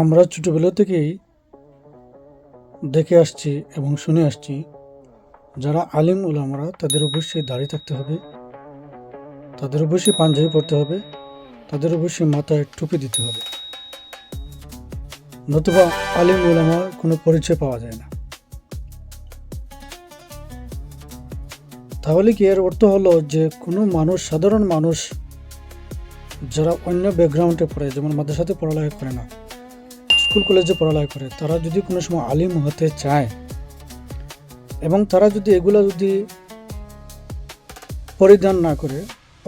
আমরা ছোটোবেলা থেকেই দেখে আসছি এবং শুনে আসছি, যারা আলিম ওলামারা তাদের অবশ্যই দাড়ি থাকতে হবে, তাদের অবশ্যই পাঞ্জাবি পরতে হবে, তাদের অবশ্যই মাথায় টুপি দিতে হবে, নতুবা আলিম ওলামার কোনো পরিচয় পাওয়া যায় না। তাহলে কি এর অর্থ হলো যে কোনো মানুষ, সাধারণ মানুষ যারা অন্য ব্যাকগ্রাউন্ডে পড়ে, যেমন মাদ্রাসাতে পড়ালেখা করে না, স্কুল কলেজে পড়ালেখা করে, তারা যদি কোনো সময় আলিম হতে চায় এবং তারা যদি এগুলো পরিধান না করে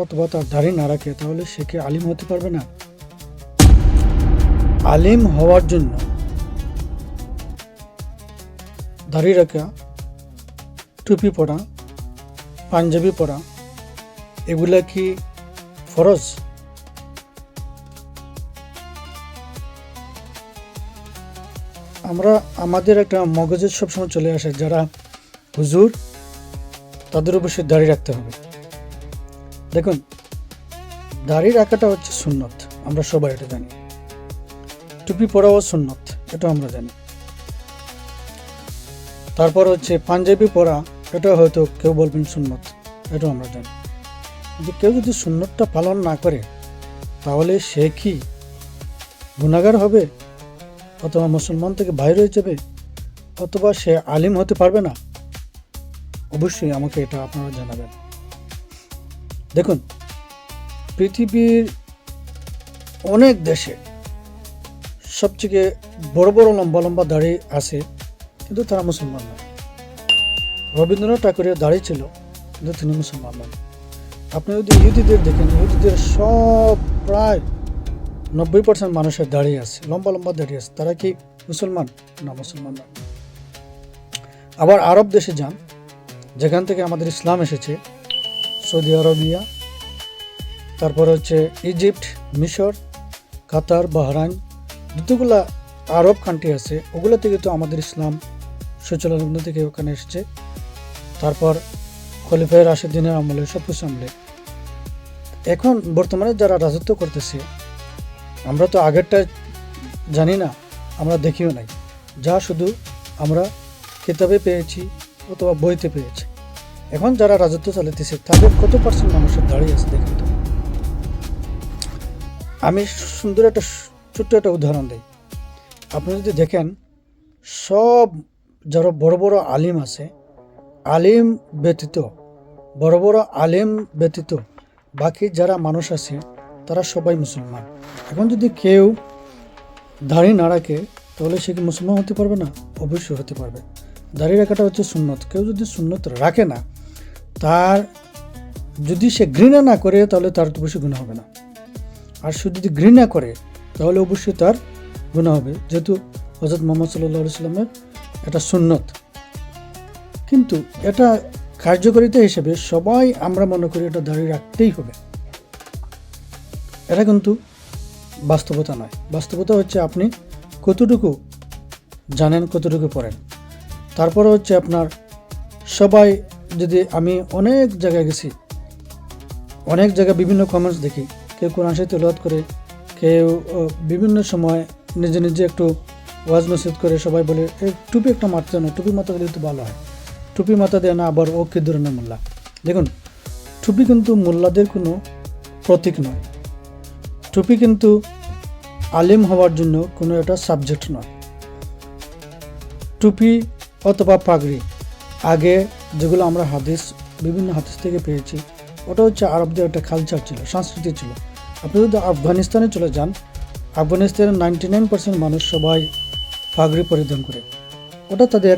অথবা তার দাড়ি না রাখে, তাহলে সে কি আলিম হতে পারবে না? আলিম হওয়ার জন্য দাড়ি রাখা, টুপি পরা, পাঞ্জাবি পরা এগুলা কি ফরজ? আমাদের একটা মগজের সবসময় চলে আসে, যারা হুজুর তাদের অবশ্যই দাড়ি রাখতে হবে। দেখুন, দাড়ি রাখাটা হচ্ছে সুন্নত, আমরা সবাই এটা জানি। টুপি পরাও সুন্নত, এটা আমরা জানি। তারপর হচ্ছে পাঞ্জাবি পরা, এটা হয়তো কেউ বলবেন সুন্নত, এটাও আমরা জানি। যে কেউ যদি সুন্নতটা পালন না করে, তাহলে সে কি গুনাহগার হবে, অথবা মুসলমান থেকে বাইরে হয়ে যাবে, অথবা সে আলিম হতে পারবে না? অবশ্যই আমাকে এটা আপনারা জানাবেন। দেখুন, পৃথিবীর অনেক দেশে সবথেকে বড় বড় লম্বা লম্বা দাড়ি আছে, কিন্তু তারা মুসলমান নয়। রবীন্দ্রনাথ ঠাকুরের দাড়ি ছিল, কিন্তু তিনি মুসলমান নন। আপনি যদি ইহুদিদের দেখেন, ইহুদিদের সব প্রায় 90% মানুষের দাড়ি আছে, লম্বা লম্বা দাড়ি আছে। তারা কি মুসলমান? না, মুসলমান নয়। আবার আরব দেশে যান, যেখান থেকে আমাদের ইসলাম এসেছে, সৌদি আরবিয়া, তারপর হচ্ছে ইজিপ্ট, মিশর, কাতার, বাহরাইন, যতগুলা আরব কান্ট্রি আছে, ওগুলো থেকে তো আমাদের ইসলাম সূচনা থেকে ওখানে এসেছে। তারপর খলিফায়ে রাশিদিনের আমলে, সব কিছু আমলে। এখন বর্তমানে যারা রাজত্ব করতেছে, আমরা তো আগেরটা জানি না, আমরা দেখিও নাই, যা শুধু আমরা কিতাবে পেয়েছি অথবা বইতে পেয়েছি। এখন যারা রাজত্ব চালাতেছে, তাদের কত পার্সেন্ট মানুষের দাঁড়িয়ে আছে দেখেন তো। আমি সুন্দর একটা ছোট্ট একটা উদাহরণ দিই। আপনি যদি দেখেন, সব যারা বড় বড় আলিম আছে, আলিম ব্যতীত, বড় বড় আলিম ব্যতীত বাকি যারা মানুষ আছে, তারা সবাই মুসলমান। এখন যদি কেউ দাড়ি না রাখে, তাহলে সে কি মুসলমান হতে পারবে না? অবশ্যই হতে পারবে। দাড়ি রাখাটা হচ্ছে সুন্নত। কেউ যদি সুন্নত রাখে না, তার যদি সে ঘৃণা না করে, তাহলে তার তো অবশ্যই গুনাহ হবে না। আর সে যদি ঘৃণা করে, তাহলে অবশ্যই তার গুনাহ হবে, যেহেতু হযরত মুহাম্মদ সাল্লাল্লাহু আলাইহি সাল্লামের এটা সুন্নত। কিন্তু এটা কার্যকারিতা হিসেবে সবাই আমরা মনে করি এটা দাড়ি রাখতেই হবে। এটা কিন্তু বাস্তবতা নয়। বাস্তবতা হচ্ছে আপনি কতটুকু জানেন, কতটুকু পড়েন। তারপরে হচ্ছে আপনার সবাই, যদি আমি অনেক জায়গায় গেছি, অনেক জায়গায় বিভিন্ন কমেন্টস দেখি, কেউ কোরআন শরীফ তেলাওয়াত করে, কেউ বিভিন্ন সময় নিজে নিজে একটু ওয়াজ নসিহত করে, সবাই বলে এই টুপি একটা মারতে না, টুপি মাথা দিলে তো ভালো হয়, টুপি মাথা দেয় না, আবার ও কি ধরনের মোল্লা। দেখুন, টুপি কিন্তু মোল্লাদের কোনো প্রতীক নয়। টুপি কিন্তু আলিম হওয়ার জন্য কোনো একটা সাবজেক্ট নয়। টুপি অথবা পাগড়ি আগে যেগুলো আমরা বিভিন্ন হাদিস থেকে পেয়েছি, ওটা হচ্ছে আরবদের একটা কালচার ছিল, সংস্কৃতি ছিল। আপনি যদি আফগানিস্তানে চলে যান, আফগানিস্তানের 99% মানুষ সবাই পাগড়ি পরিধান করে। ওটা তাদের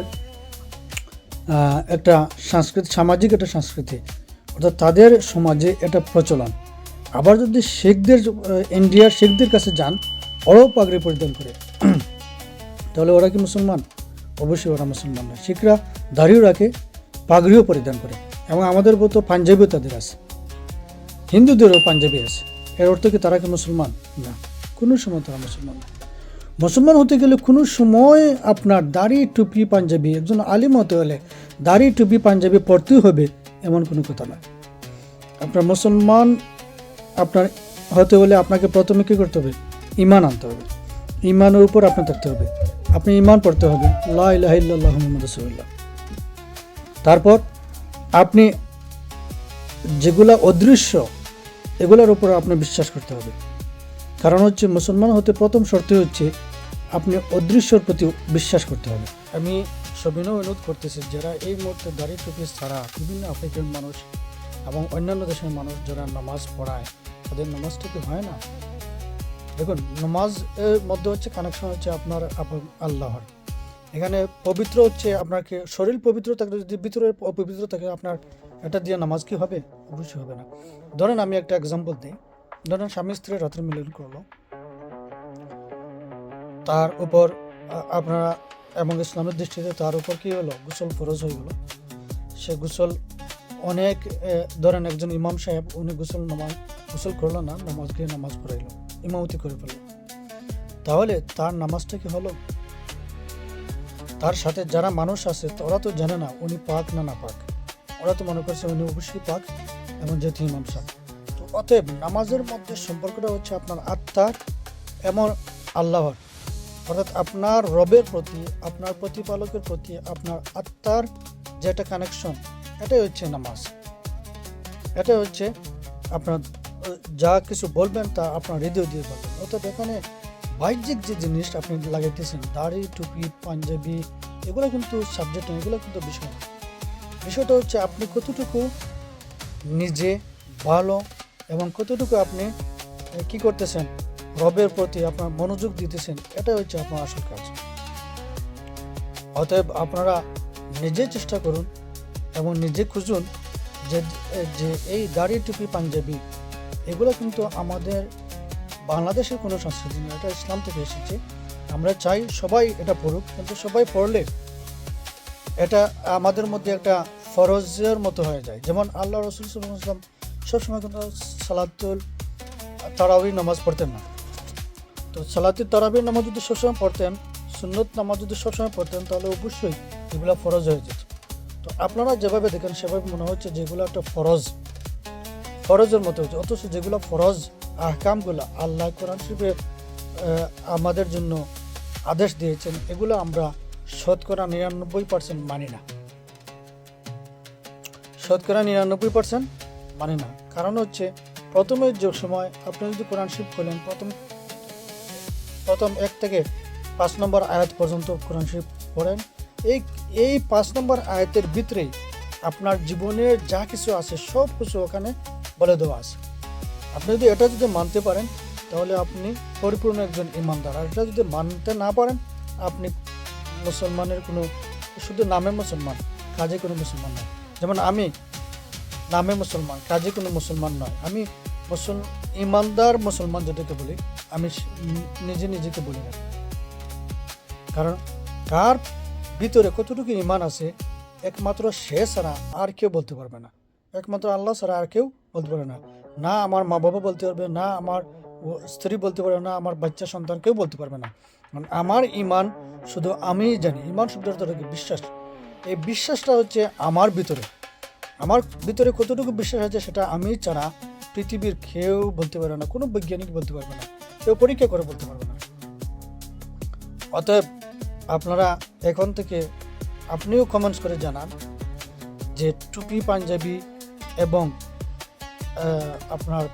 একটা সংস্কৃতি, সামাজিক একটা সংস্কৃতি, অর্থাৎ তাদের সমাজে এটা প্রচলন। আবার যদি ইন্ডিয়ার শিখদের কাছে যান, ওরাও পাগড়ি পরিধান করে, তাহলে ওরা কি মুসলমান? অবশ্যই ওরা মুসলমান নয়। শিখরা দাড়িও রাখে, পাগড়িও পরিধান করে, এবং আমাদের মতো পাঞ্জাবিও তাদের আছে, হিন্দুদেরও পাঞ্জাবি আছে। এর অর্থ কি তারা কি মুসলমান? না, কোনো সময় তারা মুসলমান না। মুসলমান হতে গেলে কোনো সময় আপনার দাড়ি, টুপি, পাঞ্জাবি, একজন আলিম হতে হলে দাড়ি, টুপি, পাঞ্জাবি পরতেই হবে, এমন কোনো কথা নয়। আপনার মুসলমান আপনার হতে হলে আপনাকে প্রথমে কী করতে হবে? ঈমান আনতে হবে। ইমানের উপর আপনি থাকতে হবে। আপনি ইমান পড়তে হবে, লা ইলাহা ইল্লাল্লাহু মুহাম্মাদুর রাসূলুল্লাহ। তারপর আপনি যেগুলা অদৃশ্য এগুলোর উপর আপনি বিশ্বাস করতে হবে। কারণ হচ্ছে মুসলমান হতে প্রথম শর্ত হচ্ছে আপনি অদৃশ্যর প্রতি বিশ্বাস করতে হবে। আমি সবিনয় অনুরোধ করতেছি, যারা এই মুহূর্তে দাড়ি টুপি ছাড়া বিভিন্ন আফ্রিকান মানুষ এবং অন্যান্য দেশের মানুষ যারা নামাজ পড়ায়, তাদের নামাজটা কি হয় না? দেখুন, নামাজ এর মধ্যে হচ্ছে কানেকশন হচ্ছে আপনার আল্লাহর। এখানে পবিত্র হচ্ছে আপনাকে শরীর পবিত্র থাকলে, যদি ভিতরে অপবিত্র থাকে আপনার এটা দিয়ে নামাজ কি হবে? অবশ্যই হবে না। ধরেন আমি একটা এক্সাম্পল দিই। ধরেন স্বামী স্ত্রী রাত্রে মিলন করলো, তার উপর আপনারা এবং ইসলামের দৃষ্টিতে তার উপর কি হলো? গোসল ফরজ হয়ে গেল। সে গোসল অনেক ধরেন একজন ইমাম সাহেব উনি গোসল করলো না, নামাজ পড়াইলো, ইমামতি করে ফেললো, তাহলে তার নামাজটা কি হলো? তার সাথে যারা মানুষ আছে ওরা তো জানে না উনি পাক না পাক, ওরা তো মনে করছে উনি অবশ্যই পাক এবং যেহেতু ইমাম সাহেব। তো অতএব নামাজের মধ্যে সম্পর্কটা হচ্ছে আপনার আত্মার এবং আল্লাহর, অর্থাৎ আপনার রবের প্রতি, আপনার প্রতিপালকের প্রতি আপনার আত্মার যেটা কানেকশন, এটাই হচ্ছে নামাজ। এটাই হচ্ছে আপনার যা কিছু বলবেন তা আপনার হৃদয় দিয়ে বলবেন। অর্থাৎ এখানে বাহ্যিক যে জিনিস আপনি লাগাইতেছেন, দাড়ি টুপি পাঞ্জাবি, এগুলো কিন্তু সাবজেক্ট নয়, এগুলো কিন্তু বিষয় না। বিষয়টা হচ্ছে আপনি কতটুকু নিজে ভালো এবং কতটুকু আপনি কি করতেছেন, রবের প্রতি আপনার মনোযোগ দিতেছেন, এটাই হচ্ছে আপনার আসল কাজ। অতএব আপনারা নিজে চেষ্টা করুন এবং নিজে খুঁজুন যে এই দাড়ি টুপি পাঞ্জাবি এগুলো কিন্তু আমাদের বাংলাদেশের কোনো সংস্কৃতি নয়, এটা ইসলাম থেকে এসেছে। আমরা চাই সবাই এটা পড়ুক, কিন্তু সবাই পড়লে এটা আমাদের মধ্যে একটা ফরজের মতো হয়ে যায়। যেমন আল্লাহ রাসূল সাল্লাল্লাহু আলাইহি ওয়াসাল্লাম সবসময় কিন্তু সালাতুল তারাবির নামাজ পড়তেন না। তো সালাতুল তারাবির নামাজ যদি সবসময় পড়তেন, সুন্নত নামাজ যদি সবসময় পড়তেন, তাহলে অবশ্যই এগুলো ফরজ হয়ে যেত। তো আপনারা যেভাবে দেখেন সেভাবে মনে হচ্ছে যেগুলো একটা ফরজের মতো হচ্ছে, অথচ যেগুলো ফরজ আহকামগুলো আল্লাহ কোরআন শরীফে আমাদের জন্য আদেশ দিয়েছেন, এগুলো আমরা শতকরা 99% মানি না। শতকরা 99% মানি না। কারণ হচ্ছে প্রথমে যে সময় আপনি যদি কোরআন শরীফ খোলেন, প্রথম 1 থেকে 5 নম্বর আয়াত পর্যন্ত কোরআন শরীফ পড়েন, এই 5 নম্বর আয়াতের ভিতরেই আপনার জীবনের যা কিছু আছে সব কিছু ওখানে বলে দেওয়া আছে। আপনি যদি এটা মানতে পারেন তাহলে আপনি পরিপূর্ণ একজন ইমানদার। আর এটা যদি মানতে না পারেন, আপনি মুসলমানের কোনো, শুধু নামে মুসলমান, কাজে কোনো মুসলমান নয়। যেমন আমি নামে মুসলমান, কাজে কোনো মুসলমান নয়। আমি ইমানদার মুসলমান যেটাকে বলি, আমি নিজেকে বলি না। কারণ কার ভিতরে কতটুকু ইমান আছে একমাত্র সে ছাড়া আর কেউ বলতে পারবে না, একমাত্র আল্লাহ ছাড়া আর কেউ বলতে পারবে না। না আমার মা বাবা বলতে পারবে, না আমার স্ত্রী বলতে পারবে, না আমার বাচ্চা সন্তান কেউ বলতে পারবে না। আমার ইমান শুধু আমিই জানি। ইমান শব্দটা বিশ্বাস, এই বিশ্বাসটা হচ্ছে আমার ভিতরে কতটুকু বিশ্বাস আছে সেটা আমি ছাড়া পৃথিবীর কেউ বলতে পারবে না, কোনো বৈজ্ঞানিক বলতে পারবে না, কেউ পরীক্ষা করে বলতে পারবে না। অতএব আপনারা এখন থেকে আপনিও কমেন্টস করে জানান যে টুপি পাঞ্জাবি এবং আপনার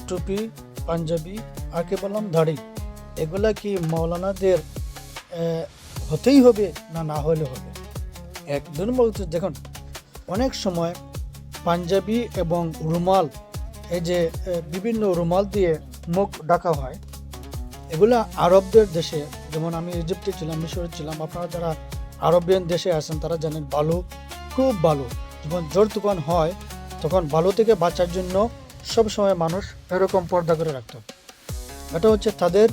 টুপি পাঞ্জাবি আর কি বললাম দাড়ি, এগুলা কি মাওলানাদের হতেই হবে না হলে হবে? একদম বলতে দেখুন, অনেক সময় পাঞ্জাবি এবং রুমাল, এই যে বিভিন্ন রুমাল দিয়ে মুখ ঢাকা হয়, এগুলা আরবদের দেশে, যেমন আমি ইজিপ্টে ছিলাম, মিশরে ছিলাম, আপনারা যারা আরবিয়ান দেশে আছেন তারা জানেন বালু, খুব বালু, যখন জোর তুফান হয় তখন বালু থেকে বাঁচার জন্য সবসময় মানুষ এরকম পর্দা করে রাখত। এটা হচ্ছে তাদের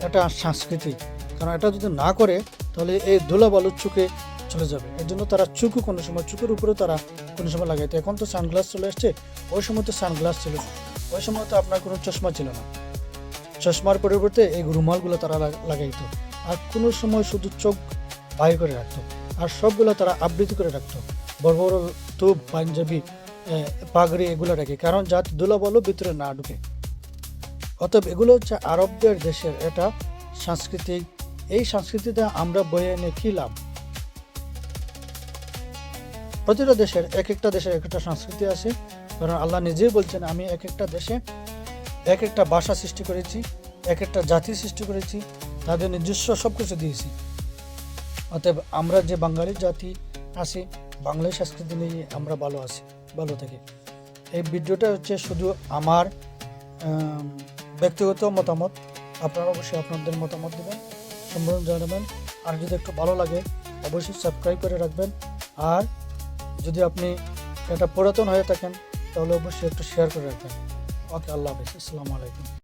একটা সংস্কৃতি। কারণ এটা যদি না করে তাহলে এই ধুলা বালুর চুকে চলে যাবে। এর জন্য তারা চুকের উপরে তারা কোনো সময় লাগাইতো। এখন তো সানগ্লাস চলে আসছে, ওই সময় তো সানগ্লাস ছিল না, ওই সময় তো আপনার কোনো চশমা ছিল না। চশমার পরিবর্তে এই রুমালগুলো তারা লাগাইতো। আর কোনো সময় শুধু চোখ বাইর করে রাখতো, আর সবগুলো তারা আবৃত্তি করে রাখতো। বড় বড় তুপ, পাঞ্জাবি, পাগড়ি এগুলো রাখে, কারণ যাতে ধুলা বালু ভিতরে না ঢুকে। অতএব এগুলো হচ্ছে আরবদের দেশের এটা সাংস্কৃতিক, এই সংস্কৃতিতে আমরা বয়ে এনে কী লাভ? প্রতিটা দেশের এক একটা সংস্কৃতি আছে, কারণ আল্লাহ নিজেই বলছেন আমি এক একটা দেশে এক একটা ভাষা সৃষ্টি করেছি, এক একটা জাতি সৃষ্টি করেছি, তাদের নিজস্ব সব কিছু দিয়েছি। অতএব আমরা যে বাঙালি জাতি আছি, বাংলায় সংস্কৃতি নিয়ে আমরা ভালো থাকি। এই ভিডিওটা হচ্ছে শুধু আমার ব্যক্তিগত মতামত, আপনারা অবশ্যই আপনাদের মতামত দেবেন, সম্বোধন জানাবেন। আর যদি একটু ভালো লাগে অবশ্যই সাবস্ক্রাইব করে রাখবেন। আর যদি আপনি এটা পুরাতন হয়ে থাকেন তাহলে অবশ্যই একটু শেয়ার করে রাখবেন। ওকে, আল্লাহ হাফেজ, আসসালামু আলাইকুম।